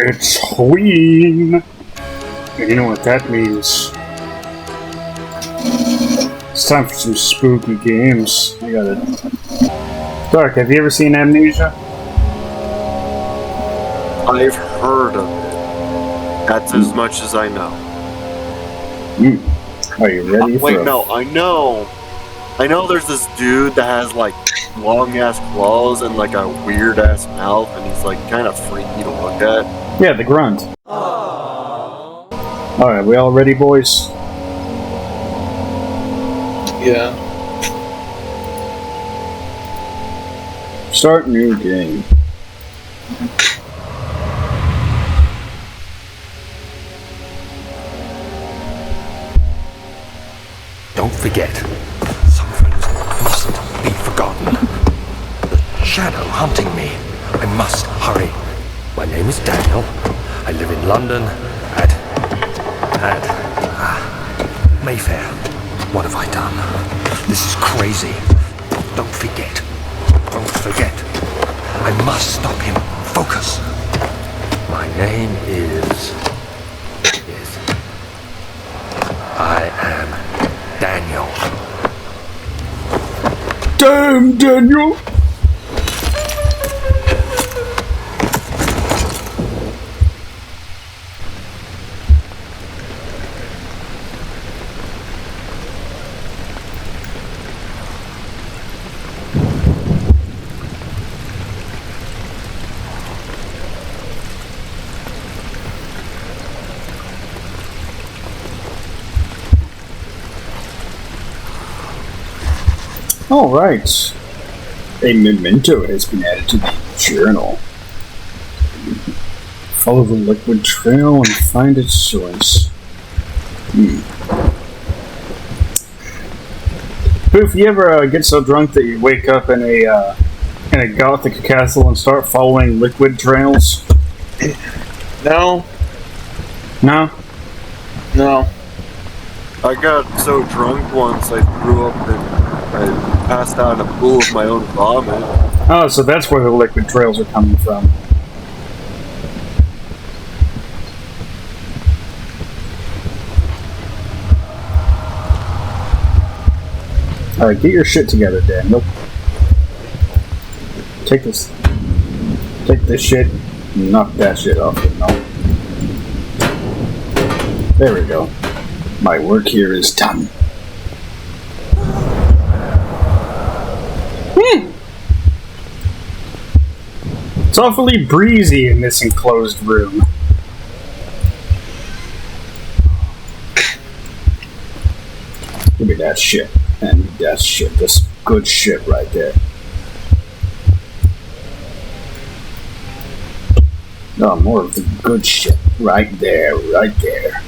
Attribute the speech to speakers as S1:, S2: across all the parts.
S1: It's Halloween! And you know what that means. It's time for some spooky games. I got it. Dark, have you ever seen Amnesia?
S2: I've heard of it. That's as much as I know.
S1: Are you ready for
S2: Wait, no, I know there's this dude that has, like, long-ass claws and, like, a weird-ass mouth, and he's, like, kind of freaky to look at.
S1: Yeah, the grunt. Alright, we all ready, boys?
S3: Yeah.
S1: Start new game.
S4: Don't forget, some things mustn't be forgotten. The shadow hunting me. I must hurry. My name is Daniel. I live in London at Mayfair. What have I done? This is crazy. Don't forget. Don't forget. I must stop him. Focus. My name is... I am Daniel.
S1: Damn, Daniel! Alright. A memento has been added to the journal. Follow the liquid trail and find its source. Poof, you ever get so drunk that you wake up in a gothic castle and start following liquid trails?
S3: No.
S1: No?
S3: No.
S2: I got so drunk once I threw up and I passed out in a pool of my own vomit.
S1: Oh, so that's where the liquid trails are coming from. Alright, get your shit together, Daniel. Take this shit and knock that shit off the mouth. There we go. My work here is done. It's awfully breezy in this enclosed room. Give me that shit. And that shit. This good shit right there. Oh, more of the good shit. Right there. Right there.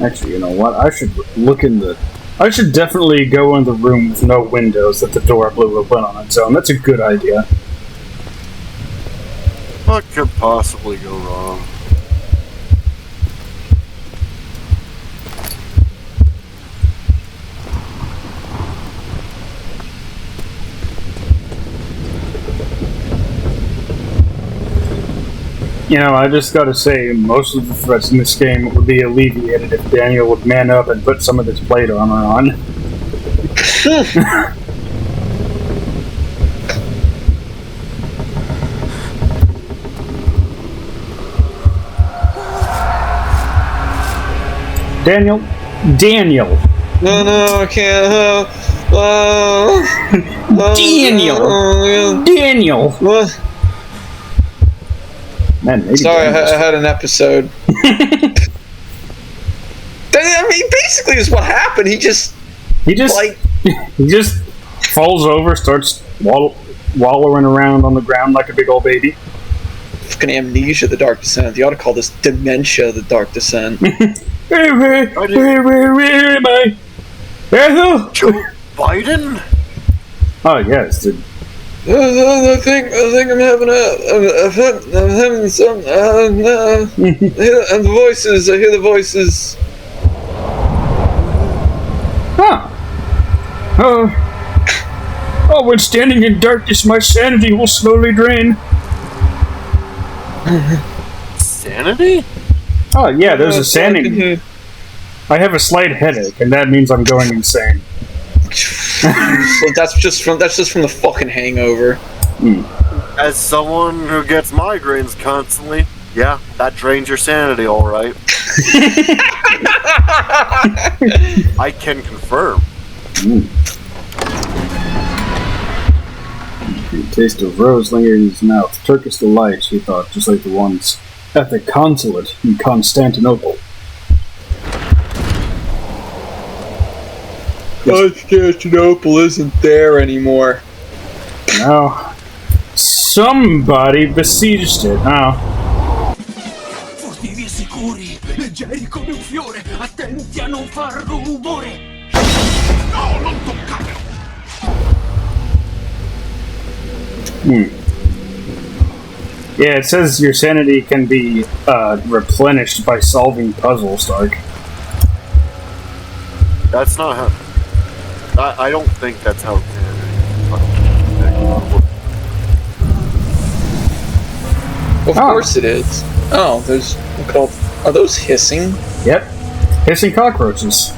S1: Actually, you know what? I should look in the... I should definitely go in the room with no windows that the door blew open on its own. That's a good idea.
S2: What could possibly go wrong?
S1: You know, I just gotta say, most of the threats in this game would be alleviated if Daniel would man up and put some of his plate armor on. Daniel?
S3: No, I can't.
S1: Daniel!
S3: What?
S1: Man, maybe
S3: Sorry, I had an episode. I mean, basically, is what happened. He just
S1: falls over, starts wallowing around on the ground like a big old baby.
S3: Fucking Amnesia, the Dark Descent. You ought to call this Dementia, the Dark Descent.
S1: Where am I? Ethel?
S2: Joe Biden?
S1: Oh yes, dude.
S3: I think I'm having some. And the voices. I hear the voices.
S1: Huh. Oh, when standing in darkness, my sanity will slowly drain.
S2: Sanity?
S1: Oh yeah, there's a sanity. I have a slight headache, and that means I'm going insane.
S3: Well, that's just from the fucking hangover.
S2: As someone who gets migraines constantly, yeah, that drains your sanity, all right. I can confirm.
S1: The taste of rose lingered in his mouth. Turkish delight, he thought, just like the ones at the consulate in Constantinople.
S3: Constantinople isn't there anymore.
S1: Now, somebody besieged it. Now,
S5: Fortivi e sicuri, leggeri come un fiore, attenti a non far rumore. No, non toccare!
S1: yeah, it says your sanity can be replenished by solving puzzles, Dark.
S2: That's not how. I don't think that's how sanity.
S3: Of course it is. Oh, there's called. Are those hissing?
S1: Yep. Hissing cockroaches.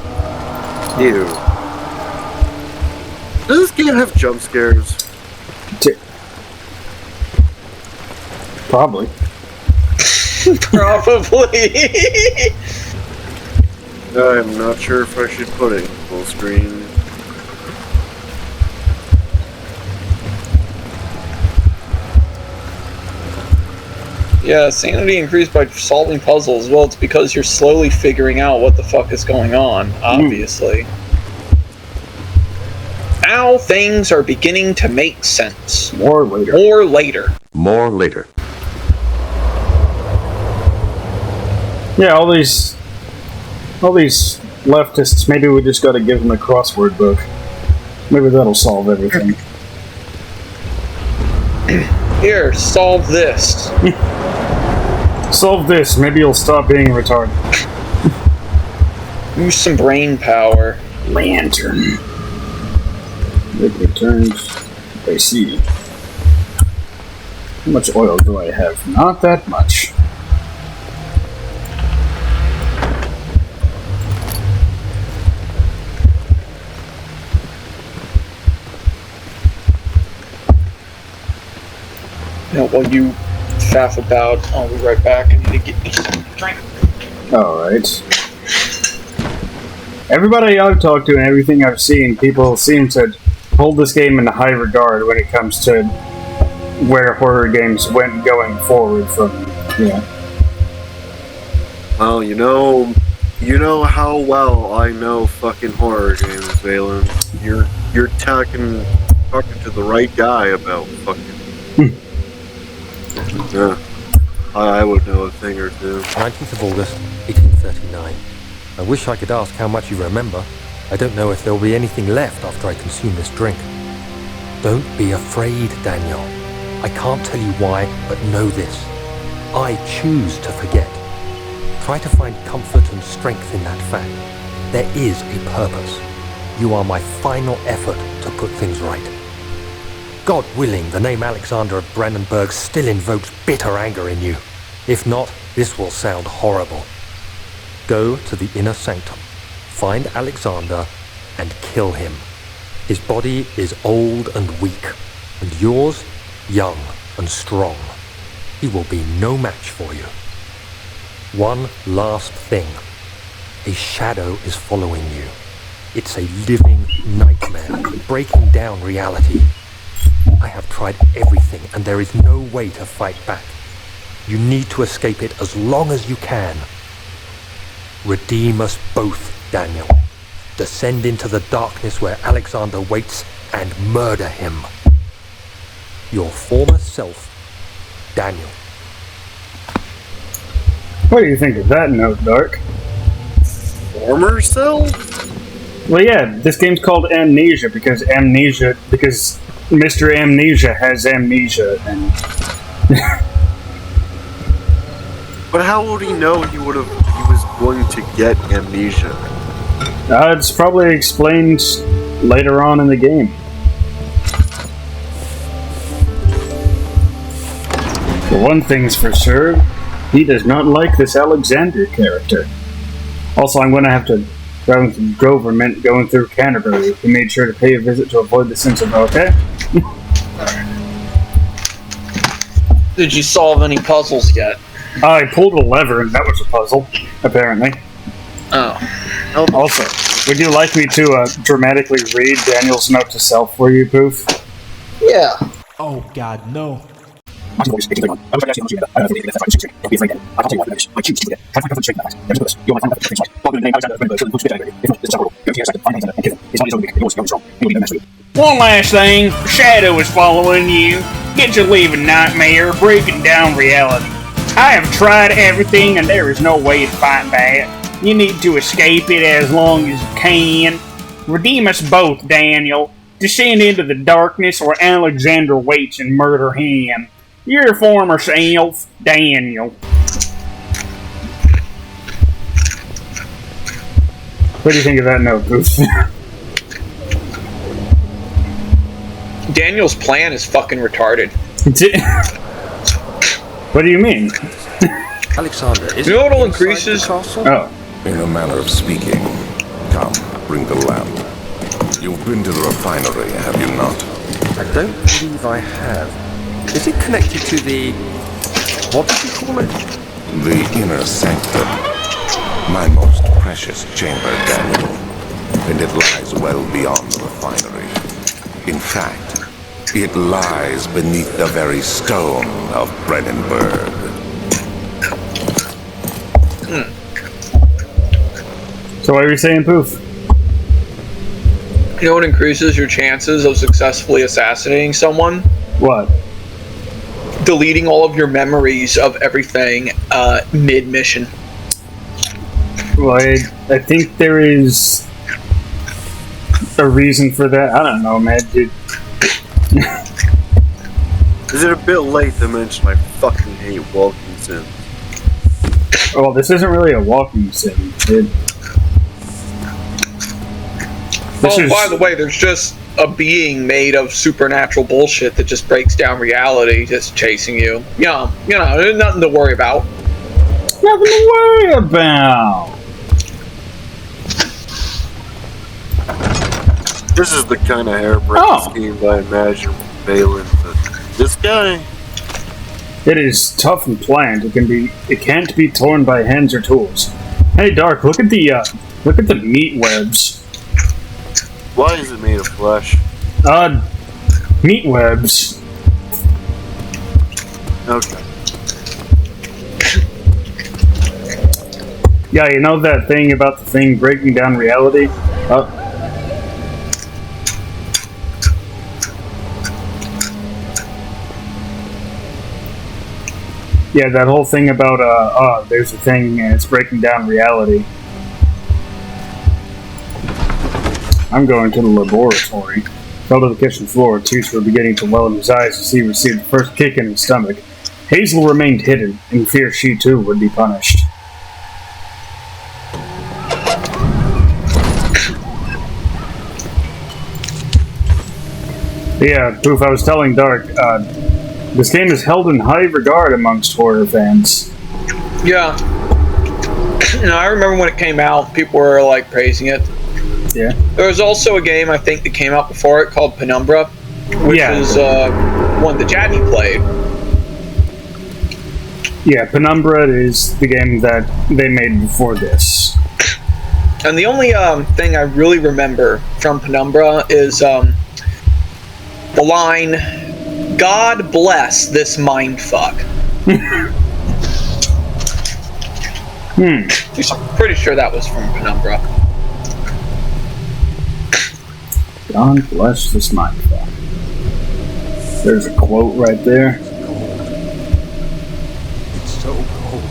S2: Ew. Does this game have jump scares?
S1: Probably.
S3: Probably.
S2: I'm not sure if I should put it full screen.
S3: Yeah, sanity increased by solving puzzles. Well, it's because you're slowly figuring out what the fuck is going on, obviously. Now things are beginning to make sense.
S1: More later.
S3: More later.
S4: More later.
S1: Yeah, all these leftists, maybe we just gotta give them a crossword book. Maybe that'll solve everything.
S3: Here, solve this.
S1: Solve this, maybe you'll stop being retarded.
S3: Use some brain power.
S1: Lantern. Make returns. I see. How much oil do I have? Not that much.
S3: Now, while you faff about, I'll be right back. I need to get me something to drink.
S1: Alright. Everybody I've talked to and everything I've seen, people seem to hold this game in high regard when it comes to where horror games went going forward from, yeah.
S2: Well, you know how well I know fucking horror games, Valen. You're talking to the right guy about fucking. Yeah, I would know a thing or two.
S6: 19th of August, 1839. I wish I could ask how much you remember. I don't know if there will be anything left after I consume this drink. Don't be afraid, Daniel. I can't tell you why, but know this. I choose to forget. Try to find comfort and strength in that fact. There is a purpose. You are my final effort to put things right. God willing, the name Alexander of Brandenburg still invokes bitter anger in you. If not, this will sound horrible. Go to the inner sanctum, find Alexander, and kill him. His body is old and weak, and yours, young and strong. He will be no match for you. One last thing. A shadow is following you. It's a living nightmare, breaking down reality. I have tried everything, and there is no way to fight back. You need to escape it as long as you can. Redeem us both, Daniel. Descend into the darkness where Alexander waits and murder him. Your former self, Daniel.
S1: What do you think of that note, Dark?
S2: Former self?
S1: Well, yeah, this game's called Amnesia because Mr. Amnesia has amnesia, and
S2: But how would he know he was going to get amnesia?
S1: it's probably explained later on in the game. But one thing's for sure, he does not like this Alexander character. Also, I'm going to have to go through government going through Canterbury. He made sure to pay a visit to avoid the sins of okay.
S3: Did you solve any puzzles yet?
S1: I pulled a lever and that was a puzzle, apparently.
S3: Oh.
S1: Also, would you like me to dramatically read Daniel's note to self for you, Poof?
S3: Yeah.
S5: Oh God, no.
S7: One last thing, Shadow is following you. Get your leaving nightmare, breaking down reality. I have tried everything and there is no way to fight that. You need to escape it as long as you can. Redeem us both, Daniel. Descend into the darkness where Alexander waits and murder him. Your former self, Daniel.
S1: What do you think of that note, Poof?
S3: Daniel's plan is fucking retarded.
S1: What do you mean?
S6: Alexander, is
S3: You know
S6: it
S3: what'll
S6: inside
S3: increase
S6: the
S3: his-
S6: castle?
S1: Oh.
S8: In a manner of speaking. Come, bring the lamp. You've been to the refinery, have you not?
S6: I don't believe I have. Is it connected to the... what did you call it?
S8: The inner sanctum. My most precious chamber, Daniel. And it lies well beyond the refinery. In fact, it lies beneath the very stone of Brennenburg.
S1: So what are you saying, Poof?
S3: You know what increases your chances of successfully assassinating someone?
S1: What?
S3: Deleting all of your memories of everything mid-mission.
S1: Well, I think there is a reason for that. I don't know, man, dude.
S2: Is it a bit late to mention I fucking hate walking sims?
S1: Well, this isn't really a walking sim, dude.
S3: By the way, there's just a being made of supernatural bullshit that just breaks down reality, just chasing you. You know, nothing to worry about.
S1: Nothing to worry about.
S2: This is the kind of harebrained scheme I imagine Balin, but this guy.
S1: It is tough and planned. It can't be torn by hands or tools. Hey, Dark, look at the meat webs.
S2: Why is it made of flesh?
S1: Meat webs.
S2: Okay.
S1: Yeah, you know that thing about the thing breaking down reality? Yeah, that whole thing about, there's a thing and it's breaking down reality. I'm going to the laboratory. Fell to the kitchen floor. Tears were beginning to well in his eyes as he received the first kick in his stomach. Hazel remained hidden, in fear she too would be punished. Yeah, Poof, I was telling Dark, this game is held in high regard amongst horror fans.
S3: Yeah. I remember when it came out, people were like praising it.
S1: Yeah.
S3: There was also a game I think that came out before it called Penumbra, which is one that Jadney played.
S1: Yeah, Penumbra is the game that they made before this.
S3: And the only thing I really remember from Penumbra is the line, "God bless this mindfuck." I'm pretty sure that was from Penumbra.
S1: God bless this mindfuck. There's a quote right there.
S6: It's so cold.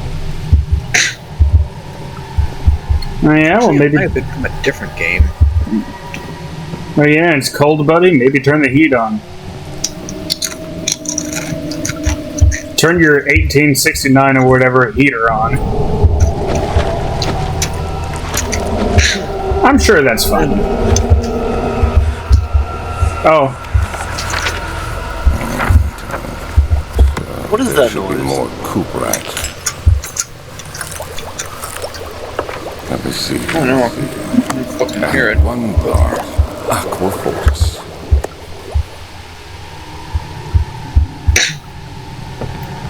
S1: Oh yeah, well maybe.
S3: It might have been from a different game.
S1: Oh yeah, it's cold, buddy. Maybe turn the heat on. Turn your 1869 or whatever heater on. I'm sure that's fine. Oh.
S2: What is
S8: there
S2: that
S8: should be
S2: noise?
S8: more Cooperite. Let me see.
S3: I don't know. I can fucking hear it.
S8: One bar. Aqua Fortis.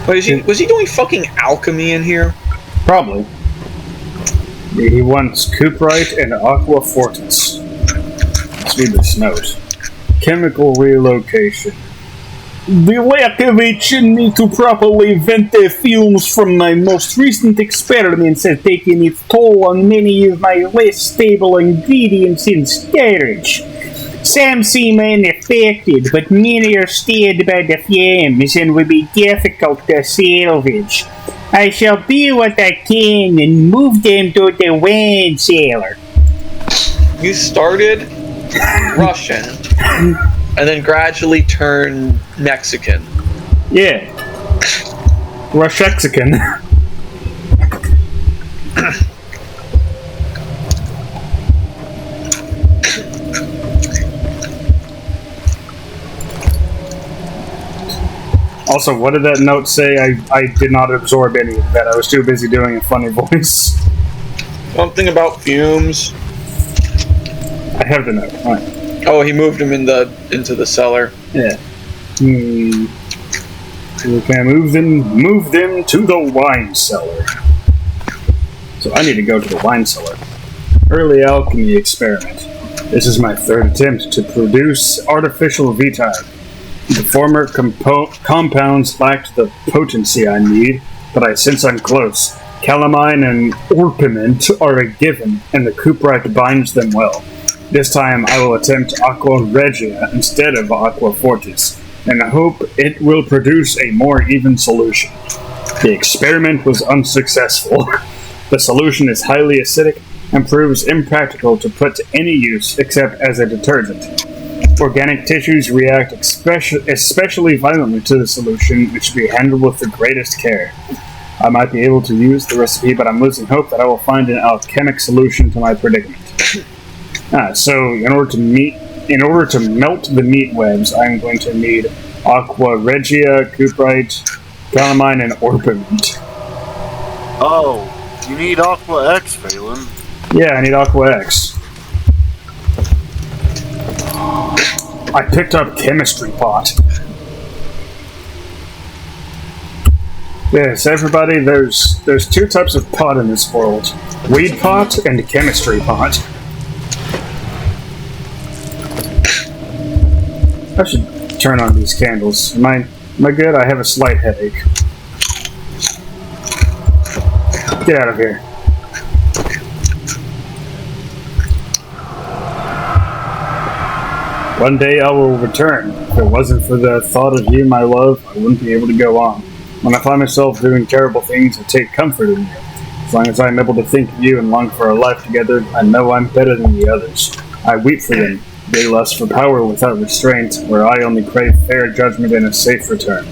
S3: Wait, was he doing fucking alchemy in here?
S1: Probably. He wants Cooperite and Aqua Fortis. Let's read this note. Chemical relocation. The lack of a chimney to properly vent the fumes from my most recent experiments has taken its toll on many of my less stable ingredients in storage. Some seem unaffected, but many are stirred by the flames and will be difficult to salvage. I shall do what I can and move them to the wine cellar.
S3: You started Russian and then gradually turned Mexican.
S1: Yeah. Rushexican. Also, what did that note say? I did not absorb any of that. I was too busy doing a funny voice.
S3: Something about fumes.
S1: I have the note. All right.
S3: Oh, he moved him into the cellar.
S1: Yeah. We can move them to the wine cellar. So I need to go to the wine cellar. Early alchemy experiment. This is my third attempt to produce artificial vitae. The former compounds lacked the potency I need, but I sense I'm close. Calamine and orpiment are a given, and the Cooperite binds them well. This time I will attempt Aqua Regia instead of Aqua Fortis, and I hope it will produce a more even solution. The experiment was unsuccessful. The solution is highly acidic and proves impractical to put to any use except as a detergent. Organic tissues react especially violently to the solution, which should be handled with the greatest care. I might be able to use the recipe, but I'm losing hope that I will find an alchemic solution to my predicament. So in order to melt the meat webs, I'm going to need Aqua Regia, Cooperite, Calamine, and Orpiment.
S2: Oh, you need Aqua X, Phelan.
S1: Yeah, I need Aqua X. I picked up Chemistry Pot. Yes, everybody, there's two types of pot in this world. Weed pot and Chemistry Pot. I should turn on these candles. Am I good? I have a slight headache. Get out of here. One day I will return. If it wasn't for the thought of you, my love, I wouldn't be able to go on. When I find myself doing terrible things, I take comfort in you. As long as I'm able to think of you and long for our life together, I know I'm better than the others. I weep for them. They lust for power without restraint, where I only crave fair judgment and a safe return.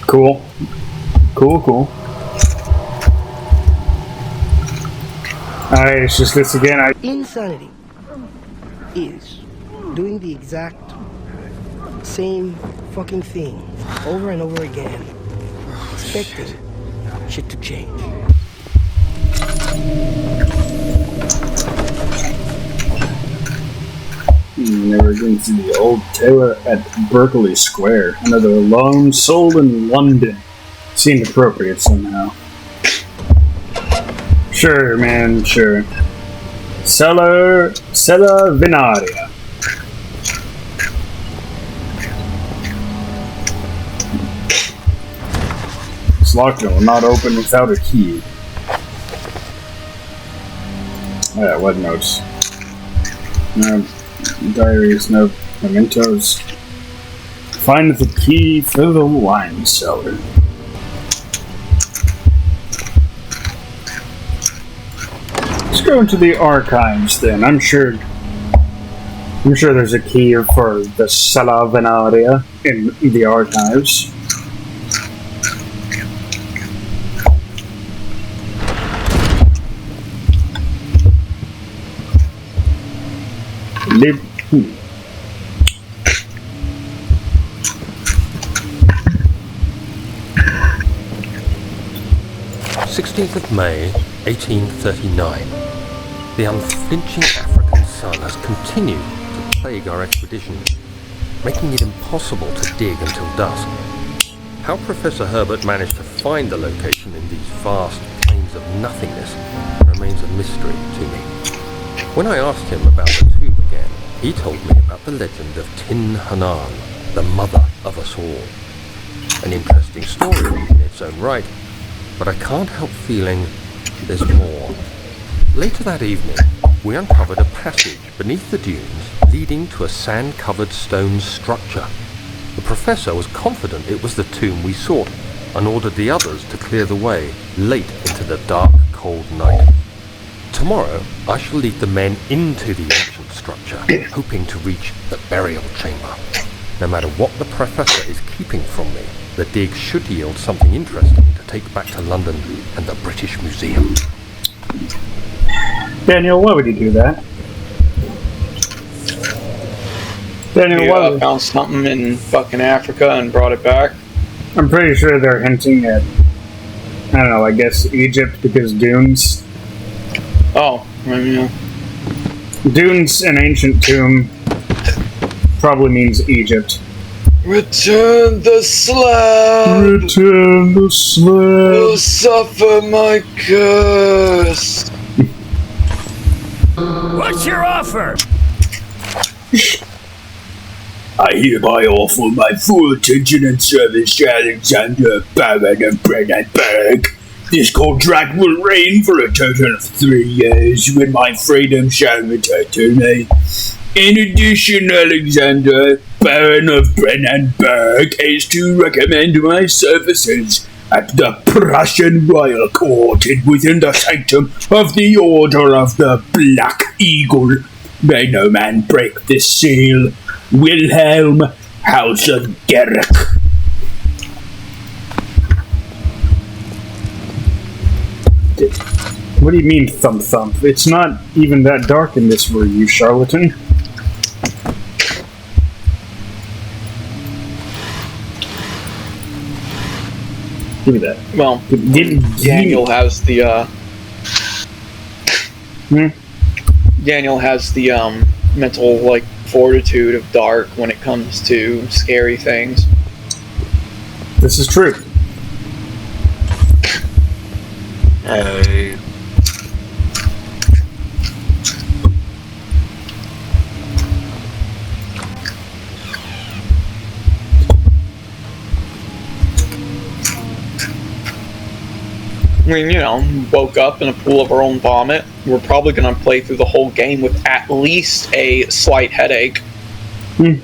S1: Cool. Cool. Alright, it's just this again.
S9: Insanity is doing the exact same fucking thing over and over again, expecting shit to change.
S1: Never again see the old tailor at Berkeley Square. Another lone sold in London. Seemed appropriate somehow. Sure, man, sure. Cella Venaria. It's locked and will not open without a key. Yeah, what notes? No diaries, no mementos. Find the key for the wine cellar. Let's go into the archives then. I'm sure there's a key for the Cella Venaria in the archives.
S6: 16th of May, 1839. The unflinching African sun has continued to plague our expedition, making it impossible to dig until dusk. How Professor Herbert managed to find the location in these vast plains of nothingness remains a mystery to me. When I asked him about the tomb again, he told me about the legend of Tin Hanan, the mother of us all. An interesting story in its own right, but I can't help feeling there's more. Later that evening, we uncovered a passage beneath the dunes leading to a sand-covered stone structure. The professor was confident it was the tomb we sought and ordered the others to clear the way late into the dark, cold night. Tomorrow, I shall lead the men into the ancient structure, hoping to reach the burial chamber. No matter what the professor is keeping from me, the dig should yield something interesting to take back to London and the British Museum.
S1: Daniel, why would you do that? Daniel,
S3: You
S1: why would...
S3: found something in fucking Africa and brought it back?
S1: I'm pretty sure they're hinting at, I don't know, I guess Egypt because dunes.
S3: Oh, yeah.
S1: Dunes, an ancient tomb, probably means Egypt.
S3: Return the slab!
S1: Return the slab!
S3: Will suffer my curse!
S5: What's your offer?
S7: I hereby offer my full attention and service to Alexander, Baron of Brennenburg. This contract will reign for a total of 3 years, when my freedom shall return to me. In addition, Alexander, Baron of Brennenburg, is to recommend my services at the Prussian royal court and within the sanctum of the Order of the Black Eagle. May no man break this seal. Wilhelm, House of Gerrick.
S1: What do you mean, thump thump? It's not even that dark in this room, you charlatan. Give me that.
S3: Well,
S1: Daniel
S3: has the, Daniel has the, mental, like, fortitude of dark when it comes to scary things.
S1: This is true.
S2: Hey.
S3: I mean, you know, woke up in a pool of our own vomit. We're probably going to play through the whole game with at least a slight headache. And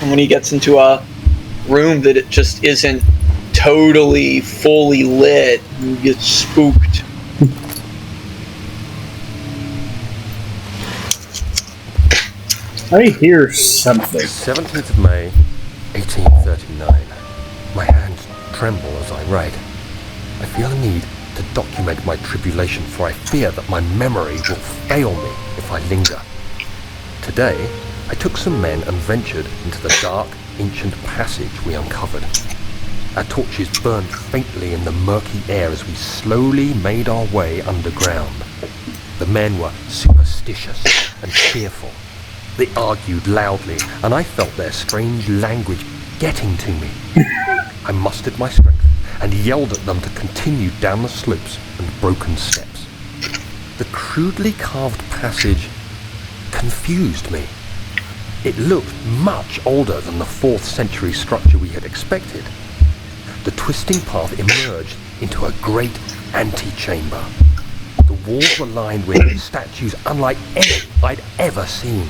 S3: when he gets into a room that it just isn't totally fully lit, he gets spooked.
S1: I hear something.
S6: 17th of May, 1839. My hands tremble as I write. I feel a need to document my tribulation, for I fear that my memory will fail me if I linger. Today, I took some men and ventured into the dark, ancient passage we uncovered. Our torches burned faintly in the murky air as we slowly made our way underground. The men were superstitious and fearful. They argued loudly, and I felt their strange language getting to me. I mustered my strength and yelled at them to continue down the slopes and broken steps. The crudely carved passage confused me. It looked much older than the 4th century structure we had expected. The twisting path emerged into a great antechamber. The walls were lined with statues unlike any I'd ever seen.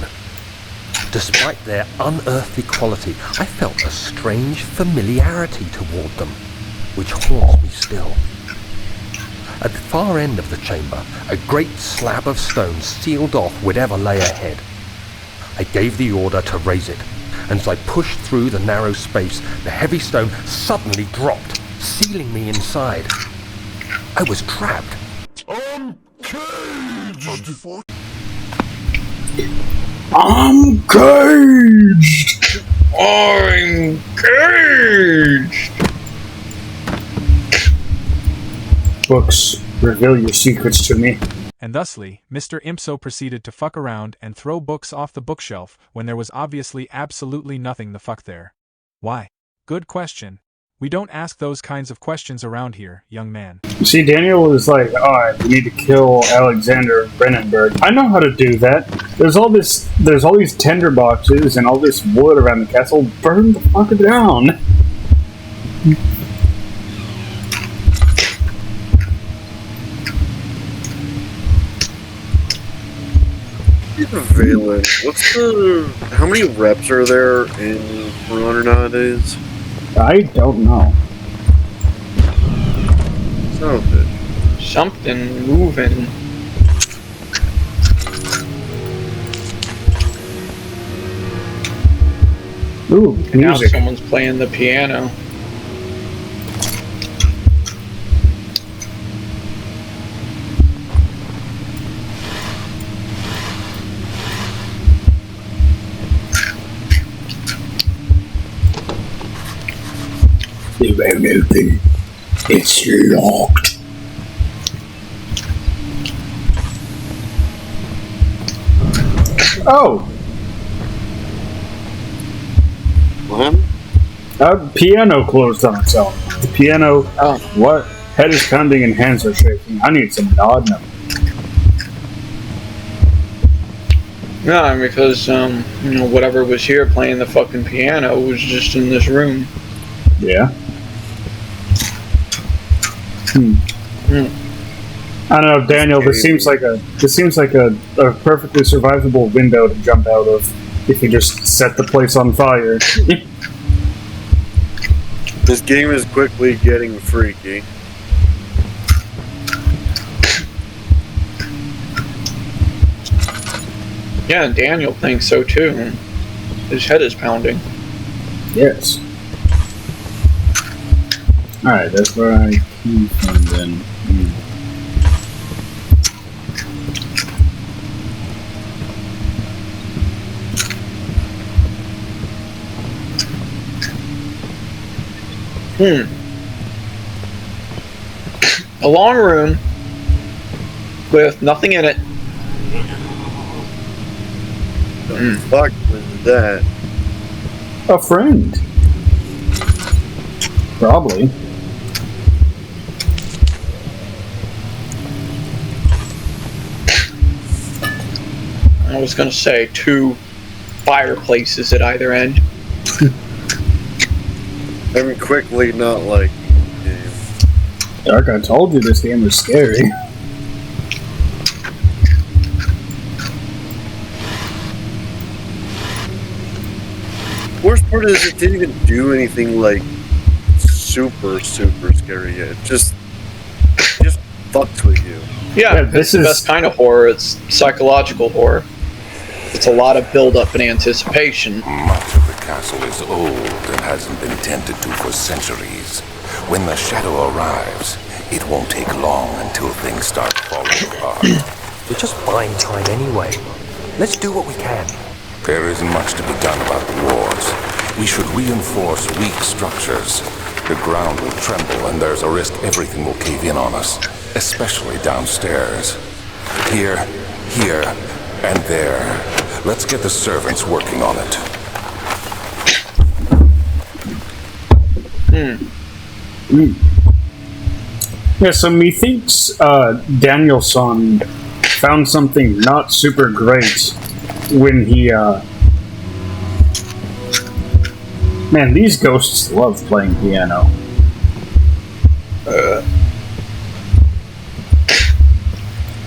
S6: Despite their unearthly quality, I felt a strange familiarity toward them, which haunts me still. At the far end of the chamber, a great slab of stone sealed off whatever lay ahead. I gave the order to raise it, and as I pushed through the narrow space, the heavy stone suddenly dropped, sealing me inside. I was trapped.
S7: I'm caged!
S3: I'm caged!
S1: Books, reveal your secrets to me.
S10: And thusly, Mr. Impso proceeded to fuck around and throw books off the bookshelf when there was obviously absolutely nothing the fuck there. Why? Good question. We don't ask those kinds of questions around here, young man.
S1: See, Daniel was like, alright, we need to kill Alexander Brennenberg. I know how to do that. There's all these tinder boxes and all this wood around the castle. Burn the fuck down.
S2: Valen, how many reps are there in For Honor nowadays?
S1: I don't know.
S3: Something moving.
S1: Ooh,
S3: Now
S1: music.
S3: someone's playing the piano.
S1: It won't open. It's locked. Oh!
S2: What?
S1: Piano closed on itself. The piano.
S3: Oh.
S1: What? Head is pounding and hands are shaking. I need some laudanum.
S3: No, because, whatever was here playing the fucking piano was just in this room.
S1: Yeah. I don't know, Daniel. This seems like a perfectly survivable window to jump out of if you just set the place on fire.
S2: This game is quickly getting freaky.
S3: Yeah, and Daniel thinks so too. His head is pounding.
S1: Yes. Alright, that's where I came from then.
S3: A long room with nothing in it.
S2: The fuck was that?
S1: A friend. Probably.
S3: I was gonna say 2 fireplaces at either end.
S2: I'm quickly not like game.
S1: Dark, I told you this game was scary.
S2: Worst part is it didn't even do anything like super scary yet. It just fucks with you.
S3: Yeah,
S1: this
S3: it's the
S1: is-
S3: best kind of horror. It's psychological horror. It's a lot of build-up and anticipation.
S8: Much of the castle is old and hasn't been tended to for centuries. When the shadow arrives, it won't take long until things start falling apart.
S6: We're just buying time anyway. Let's do what we can.
S8: There isn't much to be done about the wards. We should reinforce weak structures. The ground will tremble and there's a risk everything will cave in on us, especially downstairs. Here, and there. Let's get the servants working on it.
S1: Yeah, so methinks Danielson found something not super great when he Man, these ghosts love playing piano.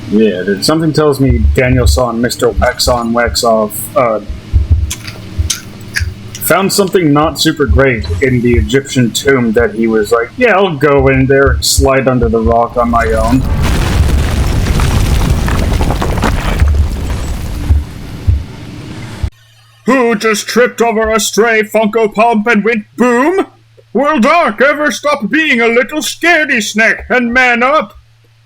S1: Yeah, something tells me Danielson, Mr. Wax On, Wax Off, found something not super great in the Egyptian tomb that he was like, yeah, I'll go in there and slide under the rock on my own. Who just tripped over a stray Funko Pop and went boom? Will Dark ever stop being a little scaredy snack and man up?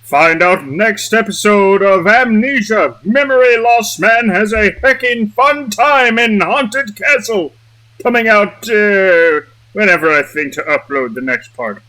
S1: Find out next episode of Amnesia. Memory Loss Man has a heckin' fun time in Haunted Castle. Coming out whenever I think to upload the next part.